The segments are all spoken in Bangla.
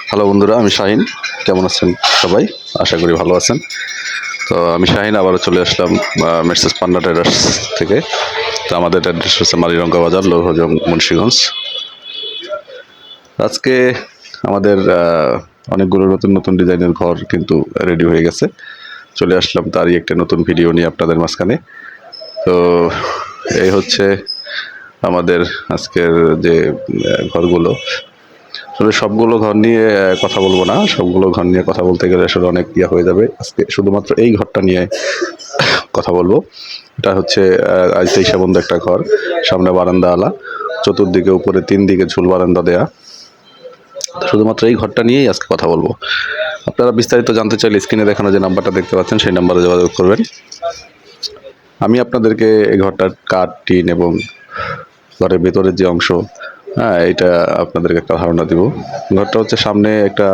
হ্যালো বন্ধুরা, আমি শাহিন। কেমন আছেন সবাই? আশা করি ভালো আছেন। তো আমি শাহিন আবারও চলে আসলাম মের্সেস পান্না ট্রেডার্স থেকে। তো আমাদের অ্যাড্রেস হচ্ছে মালিরঙ্গা বাজার, লৌহজং, মুন্সিগঞ্জ। আজকে আমাদের অনেকগুলো নতুন নতুন ডিজাইনের ঘর কিন্তু রেডি হয়ে গেছে। চলে আসলাম তারই একটা নতুন ভিডিও নিয়ে আপনাদের মাঝখানে। তো এই হচ্ছে আমাদের আজকের যে ঘরগুলো। আসলে সবগুলো ঘর নিয়ে কথা বলবো না, সবগুলো ঘর নিয়ে কথা বলতে গেলে আসলে অনেক হয়ে যাবে। আজকে শুধুমাত্র এই ঘরটা নিয়ে কথা বলবো। এটা হচ্ছে আইসি সাবন্ধ একটা ঘর, সামনে বারান্দা আলা, চতুর্দিকে উপরে 3 দিকে ঝুল বারান্দা দেয়া। শুধুমাত্র এই ঘরটা নিয়েই আজকে কথা বলবো। আপনারা বিস্তারিত জানতে চাইলে স্ক্রিনে দেখানো যে নাম্বারটা দেখতে পাচ্ছেন সেই নাম্বারে যোগাযোগ করবেন। আমি আপনাদেরকে এই ঘরটার কাঠ, টিন এবং ঘরের ভেতরের যে অংশ, এটা আপনাদেরকে একটা ধারণা দিব। ঘরটা হচ্ছে সামনে একটা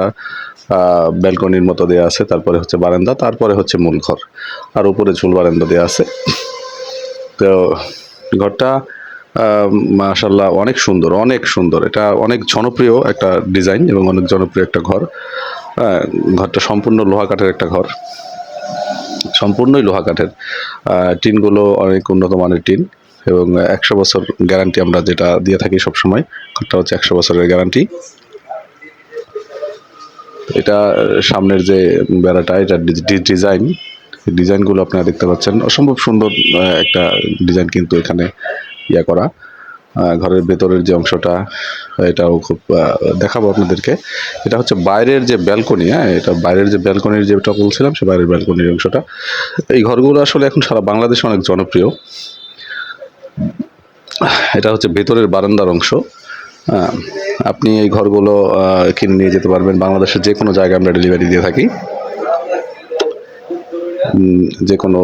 ব্যালকনির মতো দেওয়া আছে, তারপরে হচ্ছে বারান্দা, তারপরে হচ্ছে মূল ঘর, আর উপরে ঝুল বারান্দা দেওয়া আছে। তো ঘরটা মাশাআল্লাহ অনেক সুন্দর, অনেক সুন্দর। এটা অনেক জনপ্রিয় একটা ডিজাইন এবং অনেক জনপ্রিয় একটা ঘর। ঘরটা সম্পূর্ণ লোহা কাঠের একটা ঘর, সম্পূর্ণই লোহা কাঠের। টিনগুলো অনেক উন্নত মানের টিন এবং 100 বছর গ্যারান্টি আমরা যেটা দিয়ে থাকি সবসময়। ঘরটা হচ্ছে 100 বছরের গ্যারান্টি। এটা সামনের যে বেড়াটা, এটা ডিজাইনগুলো আপনারা দেখতে পাচ্ছেন, অসম্ভব সুন্দর একটা ডিজাইন কিন্তু এখানে করা। ঘরের ভেতরের যে অংশটা, এটাও খুব দেখাবো আপনাদেরকে। এটা হচ্ছে বাইরের যে ব্যালকনি, এটা বাইরের যে ব্যালকনির যেটা বলছিলাম, সে বাইরের ব্যালকনির অংশটা। এই ঘরগুলো আসলে এখন সারা বাংলাদেশে অনেক জনপ্রিয়। এটা হচ্ছে ভেতরের বারান্দার অংশ। আপনি এই ঘরগুলো কিনে নিয়ে যেতে পারবেন। বাংলাদেশের যে কোনো জায়গায় আমরা ডেলিভারি দিয়ে থাকি, যে কোনো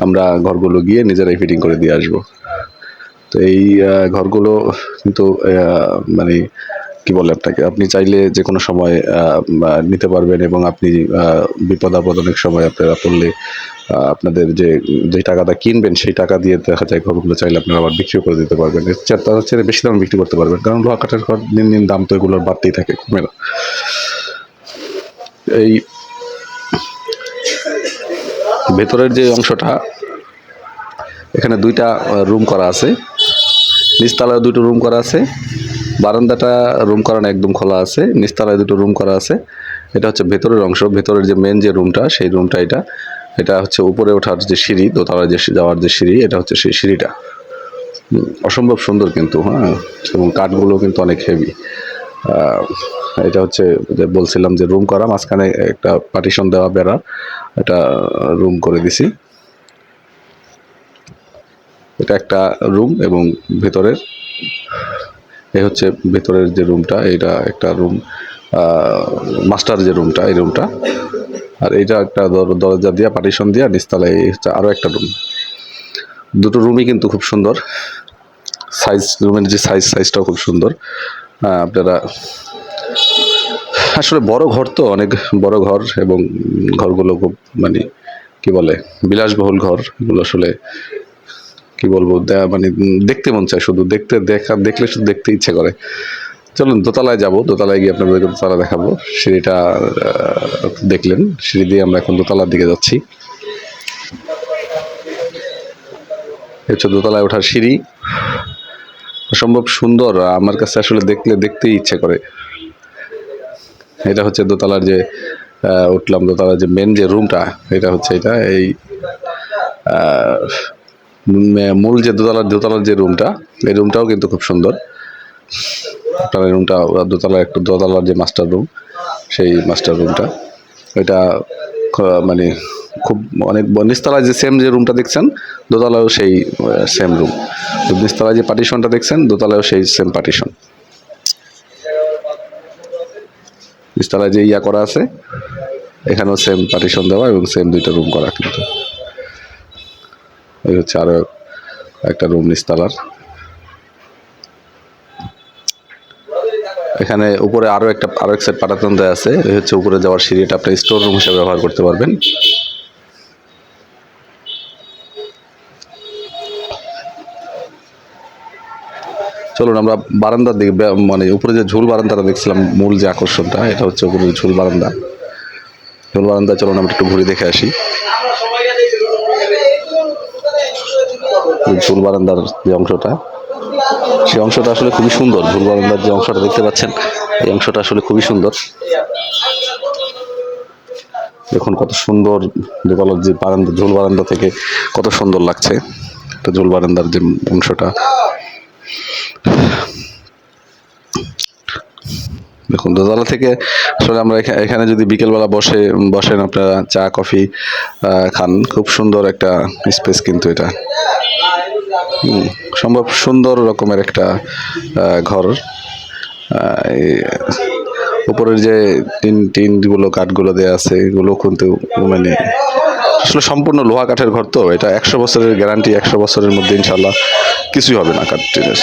আমরা ঘরগুলো গিয়ে নিজেরাই ফিটিং করে দিয়ে আসবো। তো এই ঘরগুলো কিন্তু মানে কি বলে আপনাকে, আপনি চাইলে যে কোনো সময় নিতে পারবেন এবং আপনি বিপদ আপদ অনেক সময় আপনারা পড়লে আপনাদের যে টাকাটা কিনবেন সেই টাকা দিয়ে দেখা যায় ঘরগুলো চাইলে আপনারা আবার বিক্রিও করে দিতে পারবেন। তার হচ্ছে বেশি দাম বিক্রি করতে পারবেন, কারণ লোহা কাঠের ঘর দিন দিন দাম তো এগুলোর বাড়তেই থাকে, কমে না। এই ভেতরের যে অংশটা, এখানে 2টা রুম করা আছে, নিচতলায় 2টো রুম করা আছে, বারান্দাটা রুম করা না, একদম খোলা আছে। নিচতলায় 2টো রুম করা আছে। এটা হচ্ছে ভেতরের অংশ, ভেতরের যে মেন যে রুমটা, সেই রুমটা এটা। এটা হচ্ছে উপরে ওঠার যে সিঁড়ি, দোতলায় যে যাওয়ার যে সিঁড়ি, এটা হচ্ছে সেই সিঁড়িটা। অসম্ভব সুন্দর কিন্তু, এবং কাঠগুলো কিন্তু অনেক হেভি। এটা হচ্ছে যে বলছিলাম যে রুম করা, মাঝখানে একটা পার্টিশন দেওয়া বেড়া, এটা রুম করে দিছি। এটা একটা রুম এবং ভেতরের এই হচ্ছে ভেতরের যে রুমটা, এটা একটা রুম, মাস্টার যে রুমটা, এই রুমটা। আর এইটা একটা দরজা দিয়া পার্টিশন দিয়া নিচতলায় হচ্ছে আরও একটা রুম। 2টো রুমই কিন্তু খুব সুন্দর। রুমের যে সাইজটাও খুব সুন্দর। আপনারা আসলে বড় ঘর তো, অনেক বড় ঘর, এবং ঘরগুলো খুব মানে কি বলে বিলাসবহুল ঘর। এগুলো আসলে কি বলবো, মানে দেখতে মন চায়, শুধু দেখলে শুধু দেখতে ইচ্ছে করে। চলুন দোতলায় যাব, দোতলায় গিয়ে আপনাদেরকে দোতলা দেখাবো। সিঁড়িটা দেখলেন, সিঁড়ি দিয়ে আমরা এখন দোতলার দিকে যাচ্ছি। হচ্ছে দোতলায় ওঠার সিঁড়ি, অসম্ভব সুন্দর। আমার কাছে আসলে দেখতেই ইচ্ছে করে। এটা হচ্ছে দোতলার যে উঠলাম, দোতলার যে মেন যে রুমটা, এটা হচ্ছে এটা। এই মূল যে দোতলার যে রুমটা, এই রুমটাও কিন্তু খুব সুন্দর। আপনার রুমটা দোতলার যে মাস্টার রুম, সেই মাস্টার রুমটা, এটা মানে খুব অনেক নিচতলায় যে সেম যে রুমটা দেখছেন, দোতলায়ও সেই সেম রুম। নিচতলায় যে পার্টিশনটা দেখছেন, দোতলায়ও সেই সেম পার্টিশন। নিচতলায় যে করা আছে, এখানেও সেম পার্টিশন দেওয়া এবং সেম 2টা রুম করা। কিন্তু এই হচ্ছে আরো একটা রুম নিচতলার। এখানে উপরে আরো এক সেট পাটাতন দেওয়া আছে। এই হচ্ছে উপরে যাওয়ার সিঁড়িটা, আপনি স্টোর রুম হিসেবে ব্যবহার করতে পারবেন। চলুন আমরা বারান্দার দিকে মানে উপরে যে ঝুল বারান্দাটা দেখছিলাম, মূল যে আকর্ষণটা এটা হচ্ছে উপরে ঝুল বারান্দা। ঝুল বারান্দা চলুন আমরা একটু ঘুরে দেখে আসি। ঝুল বারান্দার যে অংশটা, সেই অংশটা আসলে খুবই সুন্দর। ঝুল বারান্দার যে অংশটা দেখতে পাচ্ছেন, এই অংশটা আসলে খুবই সুন্দর। দেখুন কত সুন্দর দোতলার যে বারান্দা, ঝুল বারান্দা থেকে কত সুন্দর লাগছে একটা ঝুল বারান্দার যে অংশটা। দেখুন দোতলা থেকে আসলে আমরা এখানে যদি বিকেলবেলা বসেন আপনারা, চা কফি খান, খুব সুন্দর একটা স্পেস কিন্তু এটা। সম্ভব সুন্দর রকমের একটা ঘর। উপরের যে টিনগুলো কাঠগুলো দেওয়া আছে, এগুলো কিন্তু মানে আসলে সম্পূর্ণ লোহা কাঠের ঘর, তো এটা 100 বছরের গ্যারান্টি। 100 বছরের মধ্যে ইনশাল্লাহ কিছুই হবে না কাঠ টিনের।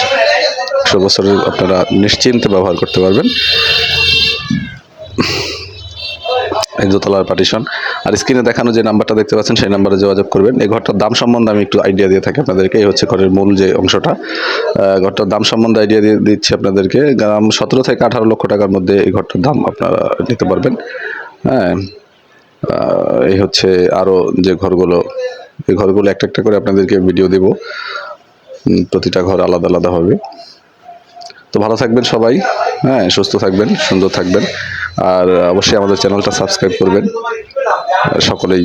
100 বছরের আপনারা নিশ্চিন্তে ব্যবহার করতে পারবেন। এই দোতলার পার্টিশন। আর স্ক্রিনে দেখানো যে নাম্বারটা দেখতে পাচ্ছেন, সেই নাম্বারে যোগাযোগ করবেন। এই ঘরটার দাম সম্বন্ধে আমি একটু আইডিয়া দিয়ে থাকি আপনাদেরকে। এই হচ্ছে ঘরের মূল যে অংশটা। ঘরটার দাম সম্বন্ধে আইডিয়া দিয়ে দিচ্ছি আপনাদেরকে। 17 থেকে 18 লক্ষ টাকার মধ্যে এই ঘরটার দাম আপনারা নিতে পারবেন। হ্যাঁ, এই হচ্ছে আরও যে ঘরগুলো, এই ঘরগুলো একটা একটা করে আপনাদেরকে ভিডিও দেব। প্রতিটা ঘর আলাদা আলাদা হবে। তো ভালো থাকবেন সবাই, হ্যাঁ, সুস্থ থাকবেন, সুন্দর থাকবেন। আর অবশ্যই আমাদের চ্যানেলটা সাবস্ক্রাইব করবেন সকলেই।